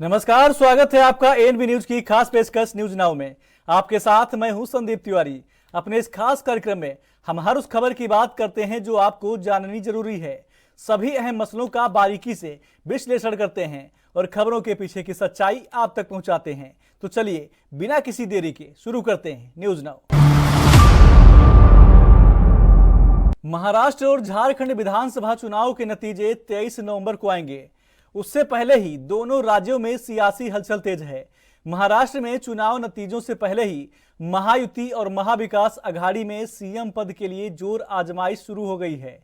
नमस्कार, स्वागत है आपका एएनबी न्यूज की खास पेशकश न्यूज नाउ में। आपके साथ मैं हूं संदीप तिवारी। अपने इस खास कार्यक्रम में हम हर उस खबर की बात करते हैं जो आपको जाननी जरूरी है। सभी अहम मसलों का बारीकी से विश्लेषण करते हैं और खबरों के पीछे की सच्चाई आप तक पहुंचाते हैं। तो चलिए बिना किसी देरी के शुरू करते हैं न्यूज नाउ। महाराष्ट्र और झारखंड विधानसभा चुनाव के नतीजे 23 नवंबर को आएंगे। उससे पहले ही दोनों राज्यों में सियासी हलचल तेज है। महाराष्ट्र में चुनाव नतीजों से पहले ही महायुति और महाविकास अघाड़ी में सीएम पद के लिए जोर आजमाइश शुरू हो गई है।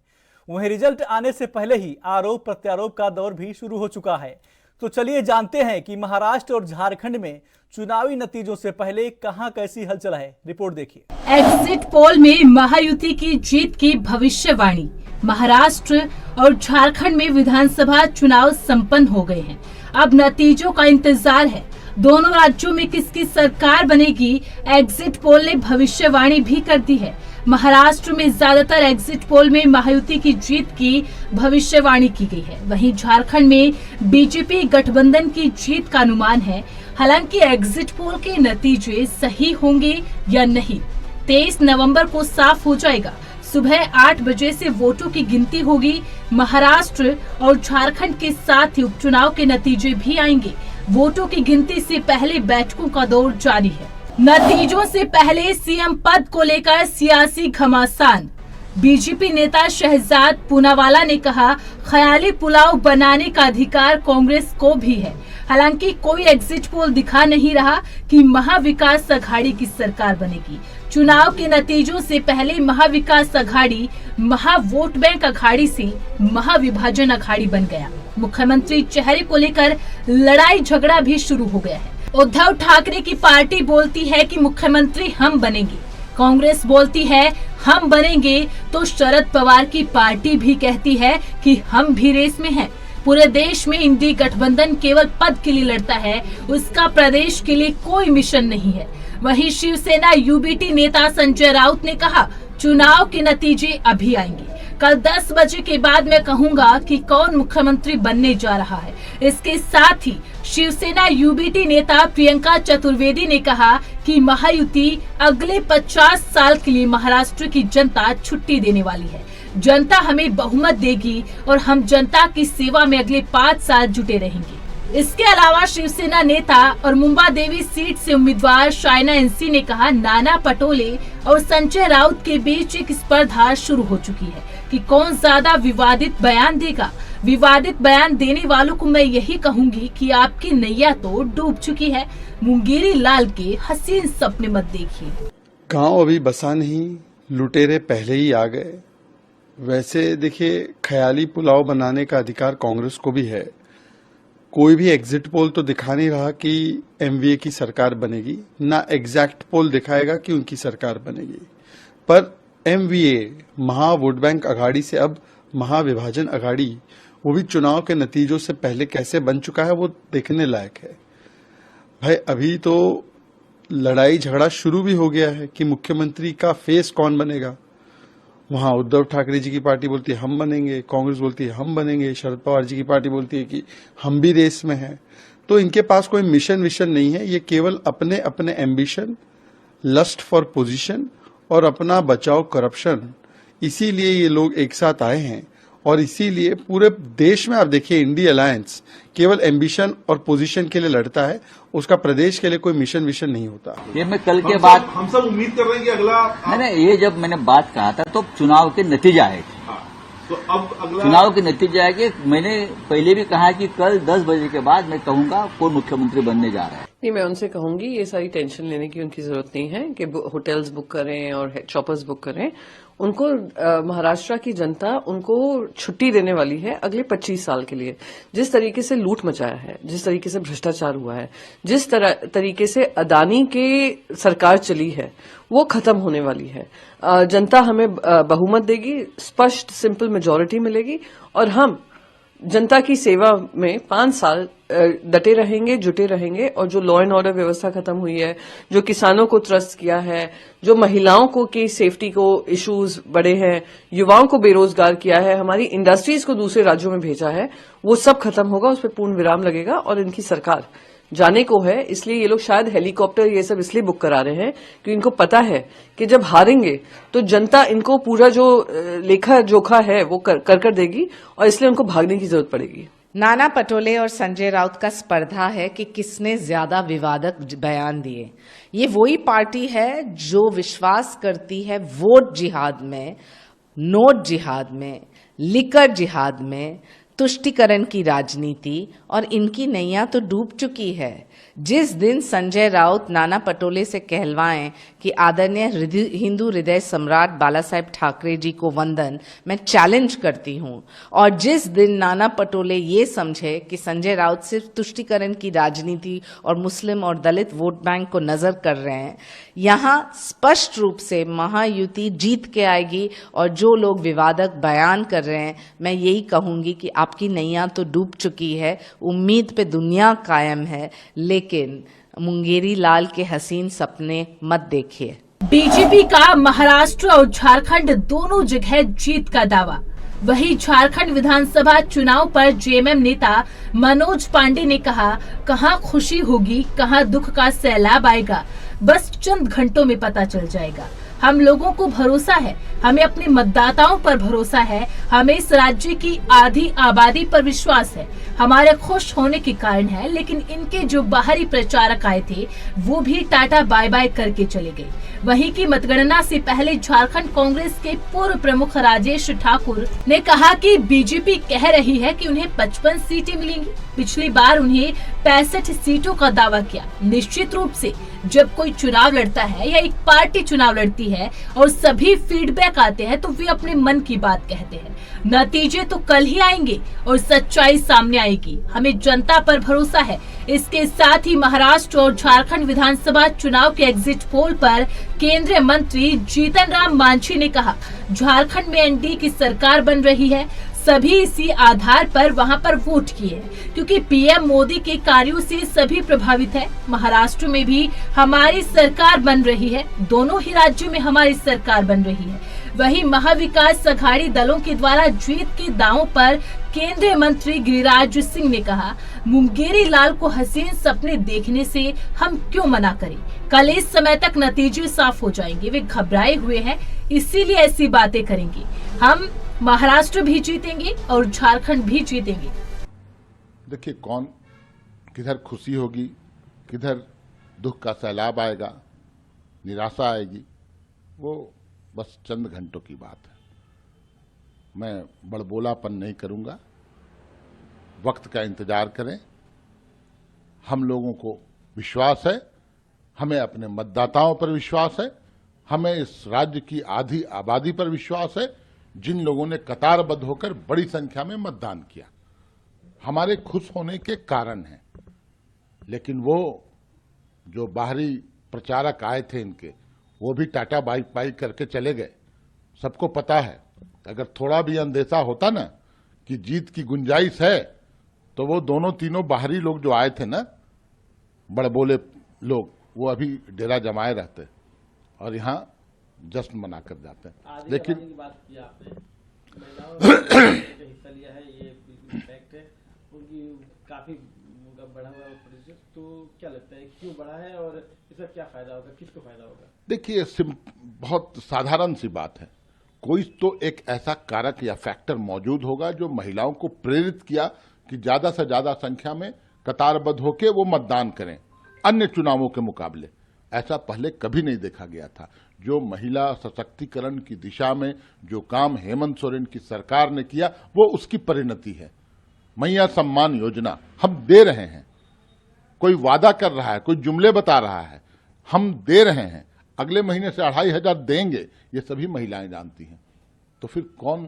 वहीं रिजल्ट आने से पहले ही आरोप प्रत्यारोप का दौर भी शुरू हो चुका है। तो चलिए जानते हैं कि महाराष्ट्र और झारखंड में चुनावी नतीजों से पहले कहां कैसी हलचल है। रिपोर्ट देखिए। एग्जिट पोल में महायुति की जीत की भविष्यवाणी। महाराष्ट्र और झारखंड में विधानसभा चुनाव संपन्न हो गए हैं। अब नतीजों का इंतजार है। दोनों राज्यों में किसकी सरकार बनेगी, एग्जिट पोल ने भविष्यवाणी भी कर दी है। महाराष्ट्र में ज्यादातर एग्जिट पोल में महायुति की जीत की भविष्यवाणी की गई है। वहीं झारखंड में बीजेपी गठबंधन की जीत का अनुमान है। हालांकि एग्जिट पोल के नतीजे सही होंगे या नहीं, 23 नवंबर को साफ हो जाएगा। सुबह 8 बजे से वोटों की गिनती होगी। महाराष्ट्र और झारखंड के साथ ही उपचुनाव के नतीजे भी आएंगे। वोटों की गिनती से पहले बैठकों का दौर जारी है। नतीजों से पहले सीएम पद को लेकर सियासी घमासान। बीजेपी नेता शहजाद पूनावाला ने कहा, ख्याली पुलाव बनाने का अधिकार कांग्रेस को भी है। हालांकि कोई एग्जिट पोल दिखा नहीं रहा कि महाविकास अघाड़ी की सरकार बनेगी। चुनाव के नतीजों से पहले महाविकास अघाड़ी महावोट बैंक अघाड़ी से महाविभाजन अघाड़ी बन गया। मुख्यमंत्री चेहरे को लेकर लड़ाई झगड़ा भी शुरू हो गया है। उद्धव ठाकरे की पार्टी बोलती है कि मुख्यमंत्री हम बनेंगे, कांग्रेस बोलती है हम बनेंगे, तो शरद पवार की पार्टी भी कहती है कि हम भी रेस में हैं। पूरे देश में इंडी गठबंधन केवल पद के लिए लड़ता है, उसका प्रदेश के लिए कोई मिशन नहीं है। वहीं शिवसेना यूबीटी नेता संजय राउत ने कहा, चुनाव के नतीजे अभी आएंगे। कल 10 बजे के बाद मैं कहूंगा कि कौन मुख्यमंत्री बनने जा रहा है। इसके साथ ही शिवसेना यूबीटी नेता प्रियंका चतुर्वेदी ने कहा कि महायुति अगले 50 साल के लिए महाराष्ट्र की जनता छुट्टी देने वाली है। जनता हमें बहुमत देगी और हम जनता की सेवा में अगले 5 साल जुटे रहेंगे। इसके अलावा शिवसेना नेता और मुंबा देवी सीट से उम्मीदवार शाइना एनसी ने कहा, नाना पटोले और संजय राउत के बीच एक स्पर्धा शुरू हो चुकी है कि कौन ज्यादा विवादित बयान देगा। विवादित बयान देने वालों को मैं यही कहूंगी कि आपकी नैया तो डूब चुकी है। मुंगेरी लाल के हसीन सपने मत देखिए। गांव अभी बसा नहीं, लुटेरे पहले ही आ गए। वैसे देखिए, ख्याली पुलाव बनाने का अधिकार कांग्रेस को भी है। कोई भी एग्जिट पोल तो दिखा नहीं रहा कि एमवीए की सरकार बनेगी, ना एग्जैक्ट पोल दिखाएगा कि उनकी सरकार बनेगी। पर एमवीए महा वोट बैंक अघाड़ी से अब महाविभाजन अघाड़ी, वो भी चुनाव के नतीजों से पहले कैसे बन चुका है, वो देखने लायक है। भाई अभी तो लड़ाई झगड़ा शुरू भी हो गया है कि मुख्यमंत्री का फेस कौन बनेगा। वहां उद्धव ठाकरे जी की पार्टी बोलती है हम बनेंगे, कांग्रेस बोलती है हम बनेंगे, शरद पवार जी की पार्टी बोलती है कि हम भी रेस में हैं। तो इनके पास कोई मिशन विशन नहीं है। ये केवल अपने अपने एम्बिशन, लस्ट फॉर पोजीशन और अपना बचाव करप्शन, इसीलिए ये लोग एक साथ आए हैं। और इसीलिए पूरे देश में आप देखिए, इंडी अलायंस केवल एम्बिशन और पोजीशन के लिए लड़ता है, उसका प्रदेश के लिए कोई मिशन विशन नहीं होता। ये मैं कल के बाद हम सब उम्मीद कर रहे हैं कि अगला नहीं, ये जब मैंने बात कहा था तो चुनाव के नतीजे आए थे। तो अब अगला चुनाव के नतीजे आए। मैंने पहले भी कहा कि कल 10 बजे के बाद मैं कहूंगा कौन मुख्यमंत्री बनने जा रहा है। नहीं, मैं उनसे कहूंगी ये सारी टेंशन लेने की उनकी जरूरत नहीं है कि होटल्स बुक करें और चॉपर्स बुक करें। उनको महाराष्ट्र की जनता उनको छुट्टी देने वाली है अगले 25 साल के लिए। जिस तरीके से लूट मचाया है, जिस तरीके से भ्रष्टाचार हुआ है, जिस तरीके से अदानी के सरकार चली है, वो खत्म होने वाली है। जनता हमें बहुमत देगी, स्पष्ट सिंपल मेजॉरिटी मिलेगी और हम जनता की सेवा में 5 साल डटे रहेंगे, जुटे रहेंगे और जो लॉ एंड ऑर्डर व्यवस्था खत्म हुई है, जो किसानों को त्रस्त किया है, जो महिलाओं को की सेफ्टी को इश्यूज बढ़े हैं, युवाओं को बेरोजगार किया है, हमारी इंडस्ट्रीज को दूसरे राज्यों में भेजा है, वो सब खत्म होगा, उस पर पूर्ण विराम लगेगा और इनकी सरकार जाने को है। इसलिए ये लोग शायद हेलीकॉप्टर ये सब इसलिए बुक करा रहे हैं कि इनको पता है कि जब हारेंगे तो जनता इनको पूरा जो लेखा जोखा है वो कर देगी और इसलिए उनको भागने की जरूरत पड़ेगी। नाना पटोले और संजय राउत का स्पर्धा है कि किसने ज्यादा विवादक बयान दिए। ये वही पार्टी है जो विश्वास करती है वोट जिहाद में, नोट जिहाद में, लिकर जिहाद में, तुष्टीकरण की राजनीति, और इनकी नैया तो डूब चुकी है। जिस दिन संजय राउत नाना पटोले से कहलवाएं कि आदरणीय हिंदू हृदय सम्राट बाला साहेब ठाकरे जी को वंदन, मैं चैलेंज करती हूं, और जिस दिन नाना पटोले ये समझे कि संजय राउत सिर्फ तुष्टीकरण की राजनीति और मुस्लिम और दलित वोट बैंक को नजर कर रहे हैं, यहां स्पष्ट रूप से महायुति जीत के आएगी। और जो लोग विवादक बयान कर रहे हैं, मैं यही कहूंगी कि आपकी नैया तो डूब चुकी है, उम्मीद पे दुनिया कायम है, लेकिन मुंगेरी लाल के हसीन सपने मत देखिए। बीजेपी का महाराष्ट्र और झारखंड दोनों जगह जीत का दावा। वहीं झारखंड विधानसभा चुनाव पर जेएमएम नेता मनोज पांडे ने कहा, कहां खुशी होगी, कहां दुख का सैलाब आएगा, बस चंद घंटों में पता चल जाएगा। हम लोगों को भरोसा है, हमें अपने मतदाताओं पर भरोसा है, हमें इस राज्य की आधी आबादी पर विश्वास है। हमारे खुश होने के कारण है, लेकिन इनके जो बाहरी प्रचारक आए थे वो भी टाटा बाय बाय करके चले गए। वहीं की मतगणना से पहले झारखंड कांग्रेस के पूर्व प्रमुख राजेश ठाकुर ने कहा कि बीजेपी कह रही है कि उन्हें 55 सीटें मिलेंगी। पिछली बार उन्हें 65 सीटों का दावा किया। निश्चित रूप से जब कोई चुनाव लड़ता है या एक पार्टी चुनाव लड़ती है और सभी फीडबैक आते हैं तो वे अपने मन की बात कहते हैं। नतीजे तो कल ही आएंगे और सच्चाई सामने आएगी। हमें जनता पर भरोसा है। इसके साथ ही महाराष्ट्र और झारखंड विधानसभा चुनाव के एग्जिट पोल पर केंद्रीय मंत्री जीतन राम मांझी ने कहा, झारखंड में एनडीए की सरकार बन रही है। सभी इसी आधार पर वहां पर वोट किए हैं, क्योंकि पीएम मोदी के कार्यों से सभी प्रभावित है। महाराष्ट्र में भी हमारी सरकार बन रही है, दोनों ही राज्यों में हमारी सरकार बन रही है। वहीं महाविकास अघाड़ी दलों के द्वारा जीत के दावों पर केंद्रीय मंत्री गिरिराज सिंह ने कहा, मुंगेरी लाल को हसीन सपने देखने से हम क्यों मना करें। कल इस समय तक नतीजे साफ हो जाएंगे। वे घबराए हुए हैं, इसीलिए ऐसी बातें करेंगे। हम महाराष्ट्र भी जीतेंगे और झारखंड भी जीतेंगे। देखिए, कौन किधर खुशी होगी, किधर दुख का सैलाब आएगा, निराशा आएगी, वो बस चंद घंटों की बात है। मैं बड़बोलापन नहीं करूंगा, वक्त का इंतजार करें। हम लोगों को विश्वास है, हमें अपने मतदाताओं पर विश्वास है, हमें इस राज्य की आधी आबादी पर विश्वास है, जिन लोगों ने कतारबद्ध होकर बड़ी संख्या में मतदान किया। हमारे खुश होने के कारण हैं, लेकिन वो जो बाहरी प्रचारक आए थे इनके, वो भी टाटा बाई बाई करके चले गए। सबको पता है, अगर थोड़ा भी अंदेशा होता ना कि जीत की गुंजाइश है, तो वो दोनों तीनों बाहरी लोग जो आए थे ना, बड़बोले लोग, वो अभी डेरा जमाए रहते और यहाँ जश्न मना कर जाते हैं। लेकिन बात की आपने, महिलाओं ने हिस्सा लिया है, ये फैक्ट है, उनकी काफी बढ़ा हुआ प्रतिशत, तो क्या लगता है क्यों बढ़ा है और इसका क्या फायदा होगा, किसको फायदा होगा? देखिए, बहुत साधारण सी बात है। कोई तो एक ऐसा कारक या फैक्टर मौजूद होगा जो महिलाओं को प्रेरित किया कि ज्यादा से ज्यादा संख्या में कतारबद्ध होकर वो मतदान करें अन्य चुनावों के मुकाबले। ऐसा पहले कभी नहीं देखा गया था। जो महिला सशक्तिकरण की दिशा में जो काम हेमंत सोरेन की सरकार ने किया, वो उसकी परिणति है। मैया सम्मान योजना हम दे रहे हैं, कोई वादा कर रहा है, कोई जुमले बता रहा है, हम दे रहे हैं। अगले महीने से 2500 देंगे, ये सभी महिलाएं जानती हैं। तो फिर कौन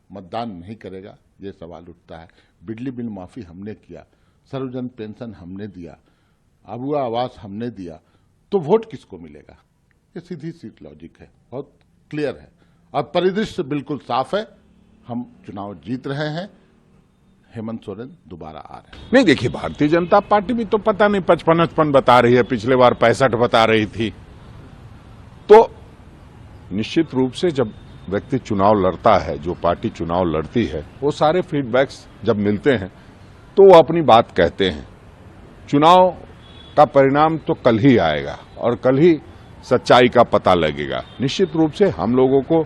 मतदान नहीं करेगा, ये सवाल उठता है। बिजली बिल माफी हमने किया, सर्वजन पेंशन हमने दिया, अबुआ आवास हमने दिया, तो वोट किसको मिलेगा? ये सीधी सी लॉजिक है, बहुत क्लियर है। अब परिदृश्य बिल्कुल साफ है। हम चुनाव जीत रहे हैं, हेमंत सोरेन दोबारा आ रहे हैं। नहीं, देखिए, भारतीय जनता पार्टी भी तो पता नहीं 55 बता रही है, पिछले बार 65 बता रही थी। तो निश्चित रूप से जब व्यक्ति चुनाव लड़ता है, जो पार्टी चुनाव लड़ती है, वो सारे फीडबैक्स जब मिलते हैं तो वो अपनी बात कहते हैं। चुनाव का परिणाम तो कल ही आएगा और कल ही सच्चाई का पता लगेगा। निश्चित रूप से हम लोगों को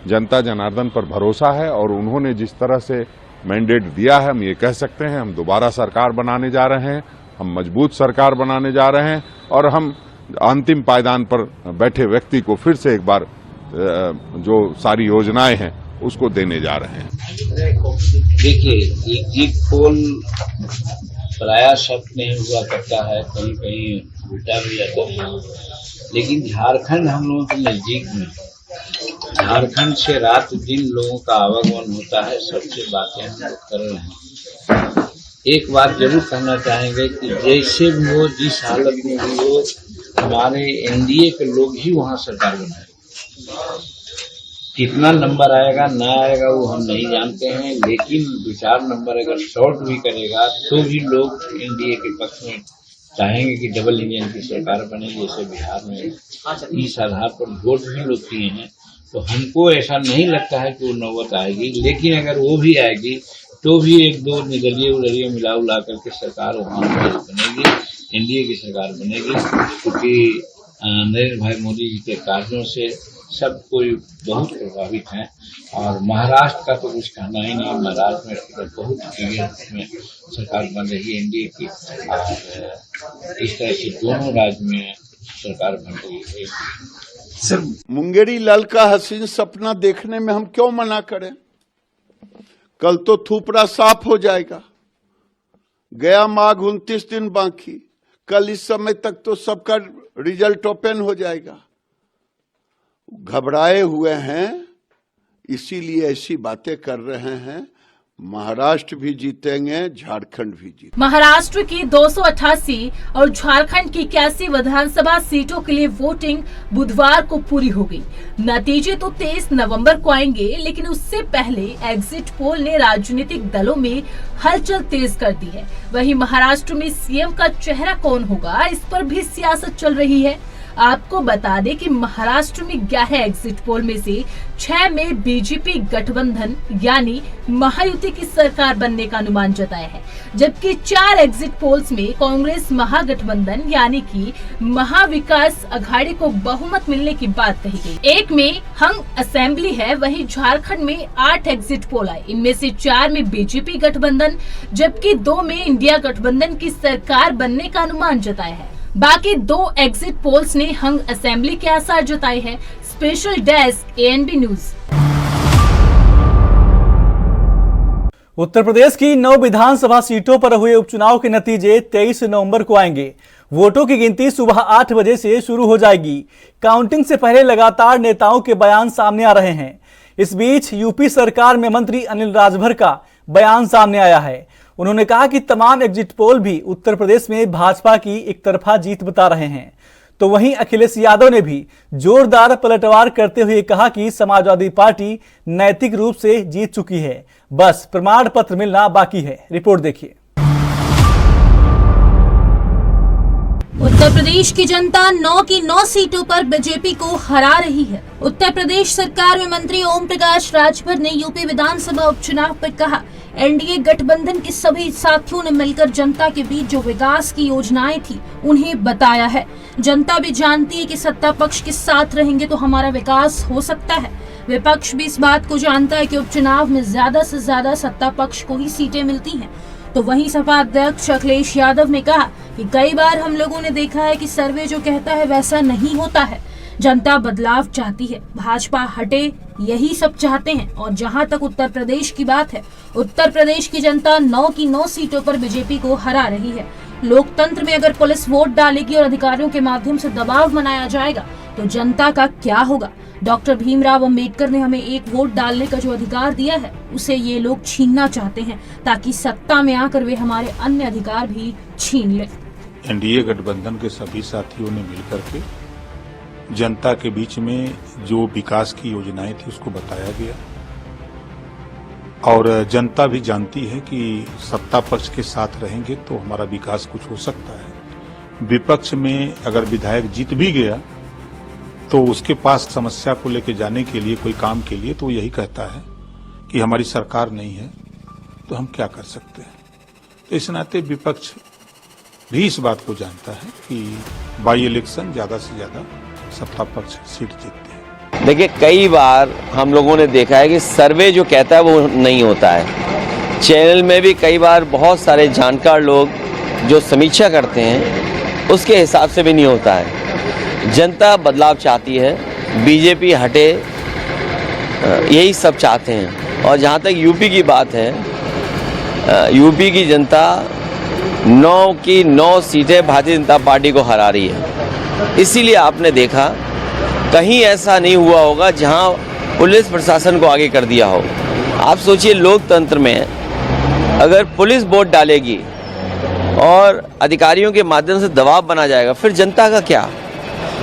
जनता जनार्दन पर भरोसा है और उन्होंने जिस तरह से मैंडेट दिया है, हम ये कह सकते हैं हम दोबारा सरकार बनाने जा रहे हैं, हम मजबूत सरकार बनाने जा रहे हैं और हम अंतिम पायदान पर बैठे व्यक्ति को फिर से एक बार जो सारी योजनाएं हैं उसको देने जा रहे हैं। देखिए, एग्जिट पोल प्रायः शब्द नहीं हुआ करता है, कहीं कहीं उल्टा भी जाता है, लेकिन झारखंड हम लोगों के नजदीक में, झारखंड से रात दिन लोगों का आवागमन होता है, सबसे बातें हम लोग कर रहे हैं। एक बात जरूर कहना चाहेंगे कि जैसे भी हो, जिस हालत में भी हो, हमारे एनडीए के लोग ही वहाँ सरकार बनाए। कितना नंबर आएगा ना आएगा वो हम नहीं जानते हैं, लेकिन 2-4 नंबर अगर शॉर्ट भी करेगा तो भी लोग एनडीए के पक्ष में चाहेंगे कि डबल इंजन की सरकार बने, जैसे बिहार में इस आधार पर वोट भी लोग किए हैं। तो हमको ऐसा नहीं लगता है कि वो नौबत आएगी, लेकिन अगर वो भी आएगी तो भी 1-2 निर्दलीय उदलीय मिला उला करके सरकार वहाँ बनेगी, एनडीए की सरकार बनेगी, क्योंकि नरेंद्र भाई मोदी जी के कार्यों से सब कोई बहुत प्रभावित हैं। और महाराष्ट्र का तो कुछ कहना ही नहीं, महाराष्ट्र में बहुत क्लियर में सरकार बन रही है एनडीए की, और इस तरह से दोनों राज्य में सरकार बन रही है। सर, मुंगेरी लाल का हसीन सपना देखने में हम क्यों मना करें? कल तो थूपरा साफ हो जाएगा, गया माघ 29 दिन बाकी, कल इस समय तक तो सबका रिजल्ट ओपन हो जाएगा। घबराए हुए हैं, इसीलिए ऐसी बातें कर रहे हैं। महाराष्ट्र भी जीतेंगे, झारखंड भी जीतेंगे। महाराष्ट्र की 288 और झारखंड की 81 विधानसभा सीटों के लिए वोटिंग बुधवार को पूरी हो गई। नतीजे तो 23 नवंबर को आएंगे, लेकिन उससे पहले एग्जिट पोल ने राजनीतिक दलों में हलचल तेज कर दी है। वहीं महाराष्ट्र में सीएम का चेहरा कौन होगा, इस पर भी सियासत चल रही है। आपको बता दें कि महाराष्ट्र में 11 एग्जिट पोल में से 6 में बीजेपी गठबंधन यानी महायुति की सरकार बनने का अनुमान जताया है, जबकि 4 एग्जिट पोल्स में कांग्रेस महागठबंधन यानी कि महाविकास अघाड़ी को बहुमत मिलने की बात कही गई। एक में हंग असेंबली है, वहीं झारखंड में 8 एग्जिट पोल आए, इनमें से 4 में बीजेपी गठबंधन जबकि 2 में इंडिया गठबंधन की सरकार बनने का अनुमान जताया है। बाकी 2 एग्जिट पोल्स ने हंग असेंबली के आसार जताए हैं। Special desk ANB news. Uttar Pradesh की 9 विधानसभा सीटों पर हुए उपचुनाव के नतीजे 23 नवंबर को आएंगे। वोटों की गिनती सुबह 8 बजे से शुरू हो जाएगी। काउंटिंग से पहले लगातार नेताओं के बयान सामने आ रहे हैं। इस बीच यूपी सरकार में मंत्री अनिल राजभर का बयान सामने आया है। उन्होंने कहा कि तमाम एग्जिट पोल भी उत्तर प्रदेश में भाजपा की एकतरफा जीत बता रहे हैं। तो वहीं अखिलेश यादव ने भी जोरदार पलटवार करते हुए कहा कि समाजवादी पार्टी नैतिक रूप से जीत चुकी है, बस प्रमाण पत्र मिलना बाकी है। रिपोर्ट देखिए। उत्तर प्रदेश की जनता 9 की 9 सीटों पर बीजेपी को हरा रही है। उत्तर प्रदेश सरकार में मंत्री ओम प्रकाश राजभर ने यूपी विधानसभा उपचुनाव पर कहा, एनडीए गठबंधन के सभी साथियों ने मिलकर जनता के बीच जो विकास की योजनाएं थी उन्हें बताया है। जनता भी जानती है कि सत्ता पक्ष के साथ रहेंगे तो हमारा विकास हो सकता है। विपक्ष भी इस बात को जानता है कि उपचुनाव में ज्यादा से ज्यादा सत्ता पक्ष को ही सीटें मिलती हैं। तो वहीं सपा अध्यक्ष अखिलेश यादव ने कहा कि कई बार हम लोगों ने देखा है कि सर्वे जो कहता है वैसा नहीं होता है। जनता बदलाव चाहती है, भाजपा हटे, यही सब चाहते हैं। और जहां तक उत्तर प्रदेश की बात है, उत्तर प्रदेश की जनता 9 की 9 सीटों पर बीजेपी को हरा रही है। लोकतंत्र में अगर पुलिस वोट डालेगी और अधिकारियों के माध्यम से दबाव बनाया जाएगा तो जनता का क्या होगा? डॉक्टर भीमराव अंबेडकर ने हमें एक वोट डालने का जो अधिकार दिया है उसे ये लोग छीनना चाहते हैं, ताकि सत्ता में आकर वे हमारे अन्य अधिकार भी छीन लें। एनडीए गठबंधन के सभी साथियों ने मिलकर के जनता के बीच में जो विकास की योजनाएं थी उसको बताया गया। और जनता भी जानती है कि सत्ता पक्ष के साथ रहेंगे तो हमारा विकास कुछ हो सकता है। विपक्ष में अगर विधायक जीत भी गया तो उसके पास समस्या को लेकर जाने के लिए, कोई काम के लिए, तो यही कहता है कि हमारी सरकार नहीं है तो हम क्या कर सकते हैं। तो इस नाते विपक्ष भी इस बात को जानता है कि बाई इलेक्शन ज्यादा से ज्यादा सत्ता पक्ष सीट जीतते हैं। देखिए, कई बार हम लोगों ने देखा है कि सर्वे जो कहता है वो नहीं होता है। चैनल में भी कई बार बहुत सारे जानकार लोग जो समीक्षा करते हैं उसके हिसाब से भी नहीं होता है। जनता बदलाव चाहती है, बीजेपी हटे, यही सब चाहते हैं। और जहाँ तक यूपी की बात है, यूपी की जनता 9 की 9 सीटें भारतीय जनता पार्टी को हरा रही है। इसीलिए आपने देखा कहीं ऐसा नहीं हुआ होगा जहां पुलिस प्रशासन को आगे कर दिया हो। आप सोचिए, लोकतंत्र में अगर पुलिस वोट डालेगी और अधिकारियों के माध्यम से दबाव बना जाएगा, फिर जनता का क्या?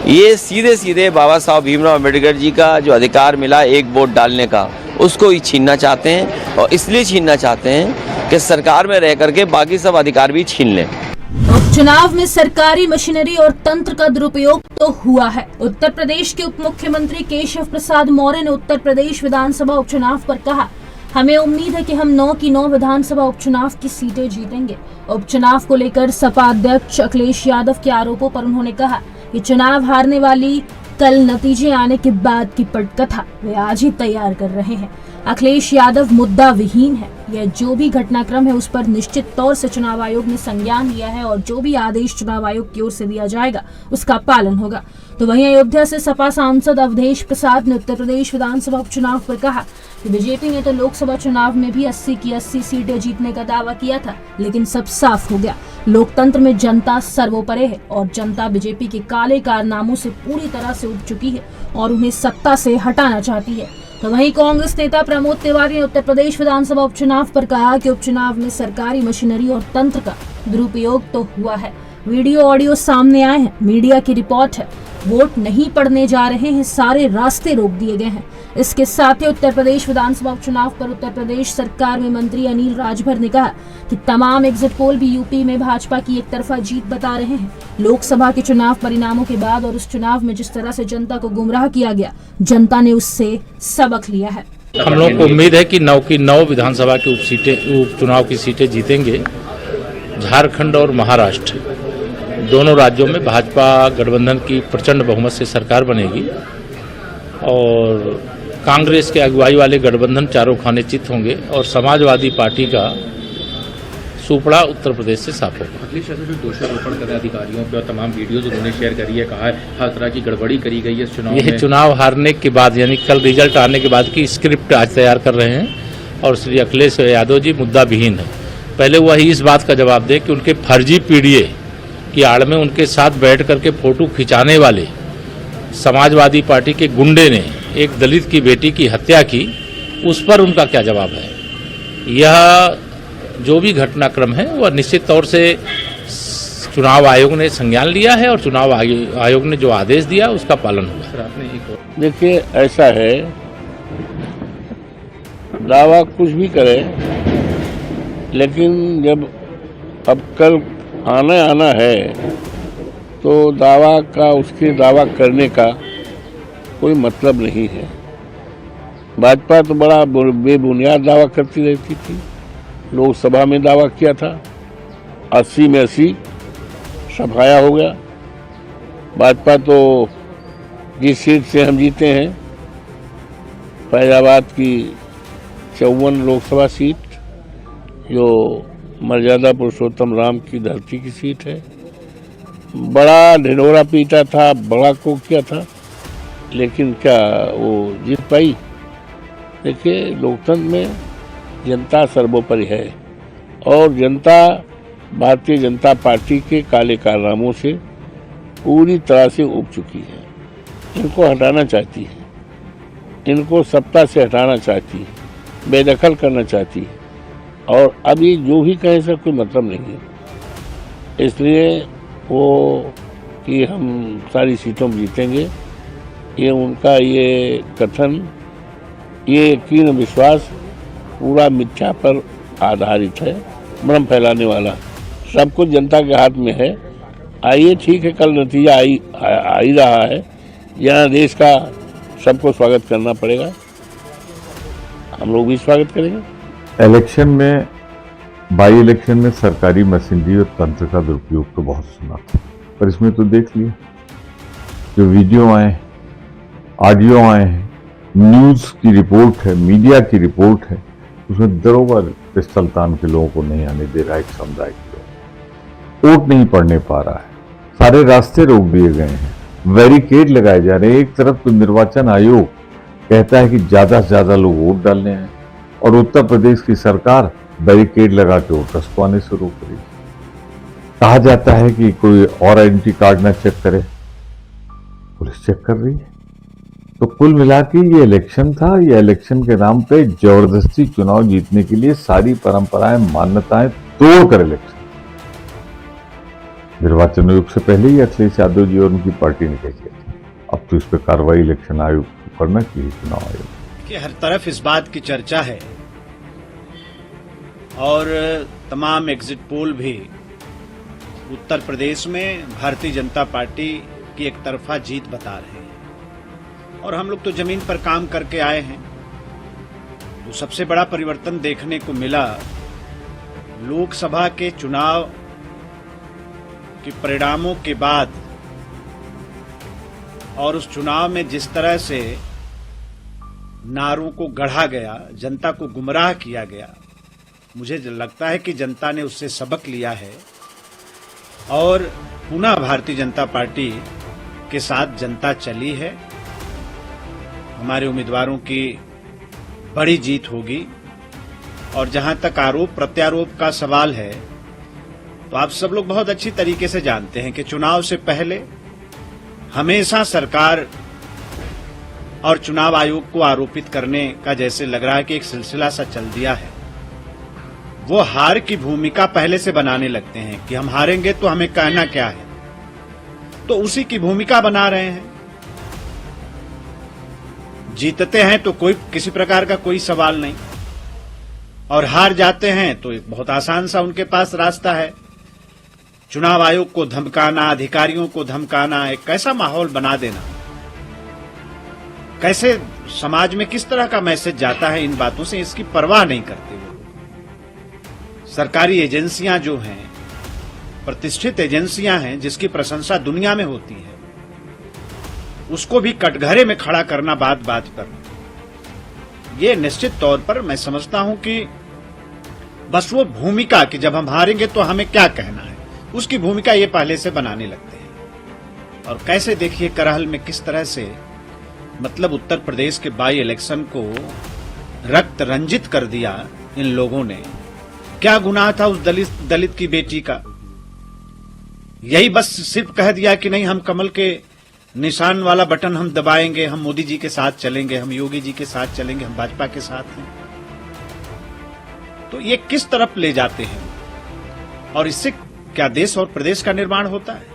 ये सीधे सीधे बाबा साहब भीमराव अम्बेडकर जी का जो अधिकार मिला एक वोट डालने का, उसको ही छीनना चाहते हैं। और इसलिए छीनना चाहते हैं कि सरकार में रह करके बाकी सब अधिकार भी छीन लें। उपचुनाव में सरकारी मशीनरी और तंत्र का दुरुपयोग तो हुआ है। उत्तर प्रदेश के उप मुख्यमंत्री केशव प्रसाद मौर्य ने उत्तर प्रदेश विधानसभा उपचुनाव पर कहा, हमें उम्मीद है कि हम 9 की 9 विधानसभा उपचुनाव की सीटें जीतेंगे। उपचुनाव को लेकर सपा अध्यक्ष अखिलेश यादव के आरोपों पर उन्होंने कहा कि चुनाव हारने वाली कल नतीजे आने के बाद की पटकथा वे आज ही तैयार कर रहे हैं। अखिलेश यादव मुद्दा विहीन है। यह जो भी घटनाक्रम है उस पर निश्चित तौर से चुनाव आयोग ने संज्ञान लिया है और जो भी आदेश चुनाव आयोग की ओर से दिया जाएगा उसका पालन होगा। तो वहीं अयोध्या से सपा सांसद अवधेश प्रसाद ने उत्तर प्रदेश विधानसभा उपचुनाव पर कहा कि बीजेपी ने तो लोकसभा चुनाव में भी 80 की 80 सीटें जीतने का दावा किया था, लेकिन सब साफ हो गया। लोकतंत्र में जनता सर्वोपरि है और जनता बीजेपी के काले कारनामों से पूरी तरह से उब चुकी है और उन्हें सत्ता से हटाना चाहती है। तो वहीं कांग्रेस नेता प्रमोद तिवारी ने उत्तर प्रदेश विधानसभा उपचुनाव पर कहा कि उपचुनाव में सरकारी मशीनरी और तंत्र का दुरुपयोग तो हुआ है। वीडियो ऑडियो सामने आए हैं, मीडिया की रिपोर्ट है। वोट नहीं पड़ने जा रहे हैं, सारे रास्ते रोक दिए गए हैं। इसके साथ ही उत्तर प्रदेश विधानसभा उपचुनाव पर उत्तर प्रदेश सरकार में मंत्री अनिल राजभर ने कहा कि तमाम एग्जिट पोल भी यूपी में भाजपा की एक तरफा जीत बता रहे हैं। लोकसभा के चुनाव परिणामों के बाद और उस चुनाव में जिस तरह से जनता को गुमराह किया गया, जनता ने उससे सबक लिया है। हम लोग को उम्मीद है कि 9 की 9 विधानसभा की उपचुनाव की सीटें जीतेंगे। झारखंड और महाराष्ट्र दोनों राज्यों में भाजपा गठबंधन की प्रचंड बहुमत से सरकार बनेगी और कांग्रेस के अगुवाई वाले गठबंधन चारों खाने चित होंगे और समाजवादी पार्टी का सुपड़ा उत्तर प्रदेश से साफ होगा। अखिलेश यादव जो दोषारोपण कर रहे अधिकारियों पर, तमाम वीडियोज उन्होंने शेयर करी है, कहा है हर तरह की गड़बड़ी करी गई है इस चुनाव में। यह चुनाव हारने के बाद यानी कल रिजल्ट आने के बाद की स्क्रिप्ट आज तैयार कर रहे हैं और श्री अखिलेश यादव जी मुद्दा विहीन है। पहले वही इस बात का जवाब दे कि उनके फर्जी पीडीए की आड़ में उनके साथ बैठ करके फोटो खिंचाने वाले समाजवादी पार्टी के गुंडे ने एक दलित की बेटी की हत्या की, उस पर उनका क्या जवाब है। यह जो भी घटनाक्रम है वह निश्चित तौर से चुनाव आयोग ने संज्ञान लिया है और चुनाव आयोग ने जो आदेश दिया उसका पालन हुआ। देखिए, ऐसा है, दावा कुछ भी करे, लेकिन जब अब कल आना है तो दावा का, उसके दावा करने का कोई मतलब नहीं है। भाजपा तो बड़ा बेबुनियाद दावा करती रहती थी। लोकसभा में दावा किया था 80 में 80 सफाया हो गया। भाजपा तो जिस सीट से हम जीते हैं, फैजाबाद की 54 लोकसभा सीट, जो मर्यादा पुरुषोत्तम राम की धरती की सीट है, बड़ा ढिंढोरा पीटा था, बड़ा को किया था, लेकिन क्या वो जीत पाई? देखिए, लोकतंत्र में जनता सर्वोपरि है और जनता भारतीय जनता पार्टी के काले कारनामों से पूरी तरह से उब चुकी है। इनको हटाना चाहती है, इनको सत्ता से हटाना चाहती है, बेदखल करना चाहती है और अभी जो भी कहें इसका कोई मतलब नहीं है। इसलिए वो कि हम सारी सीटों में जीतेंगे, ये उनका ये कथन, ये यकीन विश्वास पूरा मिथ्या पर आधारित है, भ्रम फैलाने वाला। सब कुछ जनता के हाथ में है। आइए, ठीक है, कल नतीजा आ ही रहा है। यहाँ देश का सबको स्वागत करना पड़ेगा, हम लोग भी स्वागत करेंगे। इलेक्शन में, बाई इलेक्शन में सरकारी मशीनरी और तंत्र का दुरुपयोग तो बहुत सुना, पर इसमें तो देख लिया, जो वीडियो आए, ऑडियो आए हैं, न्यूज की रिपोर्ट है, मीडिया की रिपोर्ट है, उसमें दरोगा पिस्तौल तान के लोगों को नहीं आने दे रहा है। एक समुदाय के लोग वोट नहीं पड़ने पा रहा है, सारे रास्ते रोक दिए गए हैं, बैरिकेड लगाए जा रहे हैं। एक तरफ तो निर्वाचन आयोग कहता है कि ज्यादा से ज्यादा लोग वोट डालने हैं, और उत्तर प्रदेश की सरकार बैरिकेड लगा के वोटर्स को आने से रोक रही है। कहा जाता है कि कोई और आइडेंटिटी कार्ड ना चेक करे, पुलिस चेक कर रही है। तो कुल मिला के ये इलेक्शन था, ये इलेक्शन के नाम पे जबरदस्ती चुनाव जीतने के लिए सारी परंपराएं, मान्यताएं तोड़कर इलेक्शन। निर्वाचन आयोग से पहले ही अखिलेश यादव जी और उनकी पार्टी ने कह दिया था, अब तो इस पर कार्रवाई इलेक्शन आयोग को करना चाहिए, चुनाव आयोग। कि हर तरफ इस बात की चर्चा है और तमाम एग्जिट पोल भी उत्तर प्रदेश में भारतीय जनता पार्टी की एक तरफा जीत बता रहे हैं। और हम लोग तो जमीन पर काम करके आए हैं, तो सबसे बड़ा परिवर्तन देखने को मिला लोकसभा के चुनाव के परिणामों के बाद, और उस चुनाव में जिस तरह से नारों को गढ़ा गया, जनता को गुमराह किया गया, मुझे लगता है कि जनता ने उससे सबक लिया है और पुनः भारतीय जनता पार्टी के साथ जनता चली है। हमारे उम्मीदवारों की बड़ी जीत होगी। और जहां तक आरोप प्रत्यारोप का सवाल है, तो आप सब लोग बहुत अच्छी तरीके से जानते हैं कि चुनाव से पहले हमेशा सरकार और चुनाव आयोग को आरोपित करने का जैसे लग रहा है कि एक सिलसिला सा चल दिया है। वो हार की भूमिका पहले से बनाने लगते हैं कि हम हारेंगे तो हमें कहना क्या है, तो उसी की भूमिका बना रहे हैं। जीतते हैं तो कोई किसी प्रकार का कोई सवाल नहीं, और हार जाते हैं तो एक बहुत आसान सा उनके पास रास्ता है, चुनाव आयोग को धमकाना, अधिकारियों को धमकाना, एक कैसा माहौल बना देना। कैसे समाज में किस तरह का मैसेज जाता है इन बातों से, इसकी परवाह नहीं करते वो। सरकारी एजेंसियां जो हैं, प्रतिष्ठित एजेंसियां हैं जिसकी प्रशंसा दुनिया में होती है, उसको भी कटघरे में खड़ा करना बात बात पर, ये निश्चित तौर पर मैं समझता हूं कि बस वो भूमिका कि जब हम हारेंगे तो हमें क्या कहना है, उसकी भूमिका ये पहले से बनाने लगते हैं। और कैसे देखिए करहल में किस तरह से मतलब उत्तर प्रदेश के बाई इलेक्शन को रक्त रंजित कर दिया इन लोगों ने। क्या गुनाह था उस दलित की बेटी का? यही बस सिर्फ कह दिया कि नहीं, हम कमल के निशान वाला बटन हम दबाएंगे, हम मोदी जी के साथ चलेंगे, हम योगी जी के साथ चलेंगे, हम भाजपा के साथ हैं। तो ये किस तरफ ले जाते हैं, और इससे क्या देश और प्रदेश का निर्माण होता है?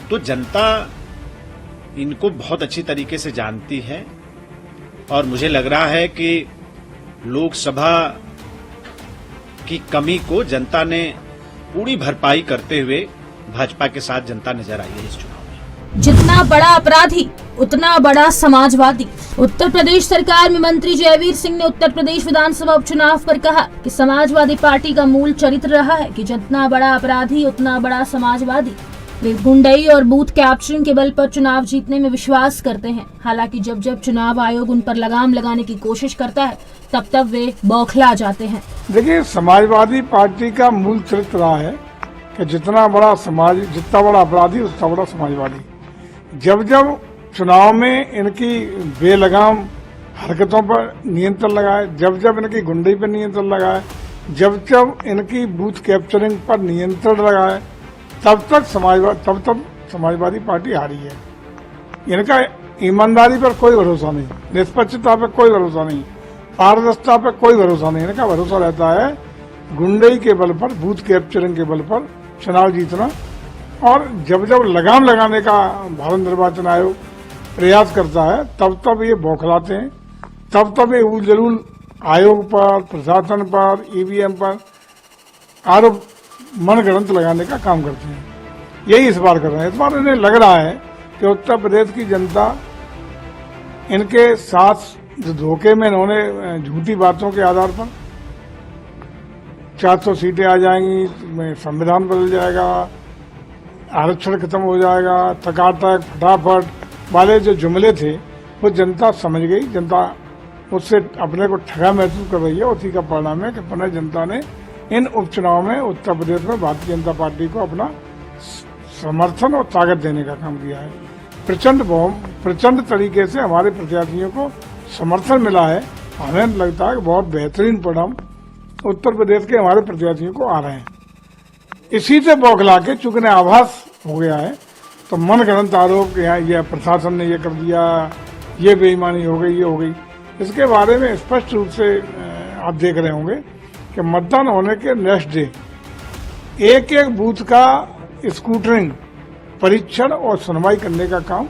तो जनता इनको बहुत अच्छी तरीके से जानती है, और मुझे लग रहा है कि लोकसभा की कमी को जनता ने पूरी भरपाई करते हुए भाजपा के साथ जनता नजर आई है इस चुनाव में। जितना बड़ा अपराधी उतना बड़ा समाजवादी। उत्तर प्रदेश सरकार में मंत्री जयवीर सिंह ने उत्तर प्रदेश विधानसभा उपचुनाव पर कहा कि समाजवादी पार्टी का मूल चरित्र रहा है कि जितना बड़ा अपराधी उतना बड़ा समाजवादी। वे गुंडई और बूथ कैप्चरिंग के बल पर चुनाव जीतने में विश्वास करते हैं। हालांकि जब जब चुनाव आयोग उन पर लगाम लगाने की कोशिश करता है, तब तब वे बौखला जाते हैं। देखिए, समाजवादी पार्टी का मूल चरित्र रहा है कि जितना बड़ा अपराधी उतना बड़ा समाजवादी। जब जब चुनाव में इनकी बेलगाम हरकतों पर नियंत्रण लगाए, जब जब इनकी गुंडई पर नियंत्रण लगाए, जब जब इनकी बूथ कैप्चरिंग पर नियंत्रण लगाए, तब समाजवादी पार्टी हारी है। इनका ईमानदारी पर कोई भरोसा नहीं, निष्पक्षता पर कोई भरोसा नहीं, पारदर्शिता पर कोई भरोसा नहीं। इनका भरोसा रहता है गुंडई के बल पर, बूथ कैप्चरिंग के बल पर चुनाव जीतना। और जब जब लगाम लगाने का भारत निर्वाचन आयोग प्रयास करता है, तब तब ये बौखलाते हैं, तब तब ये उल जलूल आयोग पर, प्रशासन पर, ईवीएम पर आरोप मनगढ़ंत लगाने का काम करते हैं। यही इस बार कर रहे हैं। इस बार इन्हें लग रहा है कि उत्तर प्रदेश की जनता इनके साथ जो धोखे में इन्होंने झूठी बातों के आधार पर 400 सीटें आ जाएंगी, संविधान बदल जाएगा, आरक्षण खत्म हो जाएगा, टकाटक फटाफट वाले जो जुमले थे वो जनता समझ गई। जनता उससे अपने को ठगा महसूस कर रही है। उसी का परिणाम है कि पुनः जनता ने इन उपचुनाव में उत्तर प्रदेश में भारतीय जनता पार्टी को अपना समर्थन और ताकत देने का काम किया है। प्रचंड तरीके से हमारे प्रत्याशियों को समर्थन मिला है। हमें लगता है कि बहुत बेहतरीन परिणाम उत्तर प्रदेश के हमारे प्रत्याशियों को आ रहे हैं। इसी से बौखला के चूंकि आभास हो गया है तो मनगढ़ंत आरोप यहाँ ये प्रशासन ने ये कर दिया, ये बेईमानी हो गई, ये हो गई। इसके बारे में स्पष्ट रूप से आप देख रहे होंगे कि मतदान होने के नेक्स्ट डे एक एक बूथ का स्कूटरिंग, परीक्षण और सुनवाई करने का काम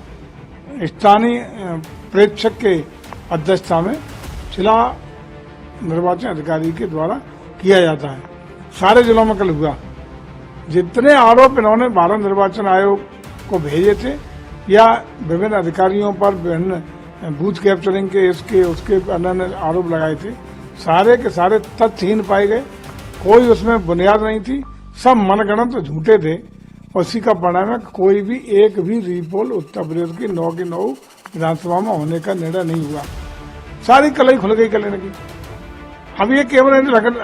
स्थानीय प्रेक्षक के अध्यक्षता में जिला निर्वाचन अधिकारी के द्वारा किया जाता है। सारे जिलों में कल हुआ। जितने आरोप इन्होंने भारत निर्वाचन आयोग को भेजे थे या विभिन्न अधिकारियों पर विभिन्न बूथ कैप्चरिंग के इसके उसके अन्य आरोप लगाए थे, सारे के सारे तथ्यहीन पाए गए। कोई उसमें बुनियाद नहीं थी, सब मनगढ़ंत झूठे थे। उसी का परिणाम है कोई भी एक भी रीपोल उत्तर प्रदेश की 9 की 9 विधानसभा में होने का निर्णय नहीं हुआ। सारी कलई खुल गई कल की। अब ये केवल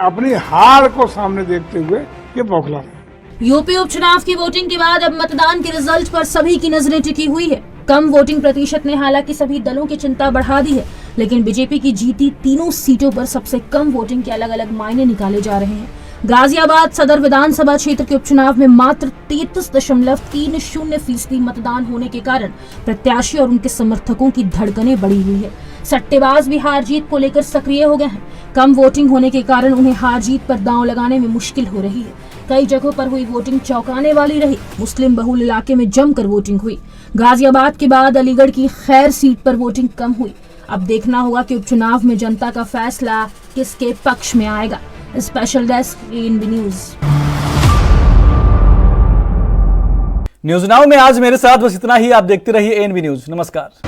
अपनी हार को सामने देखते हुए ये बौखला है। यूपी उपचुनाव की वोटिंग के बाद अब मतदान के रिजल्ट पर सभी की नजरें टिकी हुई है। कम वोटिंग प्रतिशत ने हालांकि सभी दलों की चिंता बढ़ा दी है, लेकिन बीजेपी की जीती तीनों सीटों पर सबसे कम वोटिंग के अलग अलग मायने निकाले जा रहे हैं। गाजियाबाद सदर विधानसभा क्षेत्र के उपचुनाव में मात्र 33.30% मतदान होने के कारण प्रत्याशी और उनके समर्थकों की धड़कनें बढ़ी हुई है। सट्टेबाज भी हार जीत को लेकर सक्रिय हो गए हैं। कम वोटिंग होने के कारण उन्हें हार जीत पर दांव लगाने में मुश्किल हो रही है। कई जगहों पर हुई वोटिंग चौंकाने वाली रही। मुस्लिम बहुल इलाके में जमकर वोटिंग हुई। गाजियाबाद के बाद अलीगढ़ की खैर सीट पर वोटिंग कम हुई। अब देखना होगा कि उपचुनाव में जनता का फैसला किसके पक्ष में आएगा। Special desk ANB news now में आज मेरे साथ बस इतना ही। आप देखते रहिए एएनबी न्यूज। नमस्कार।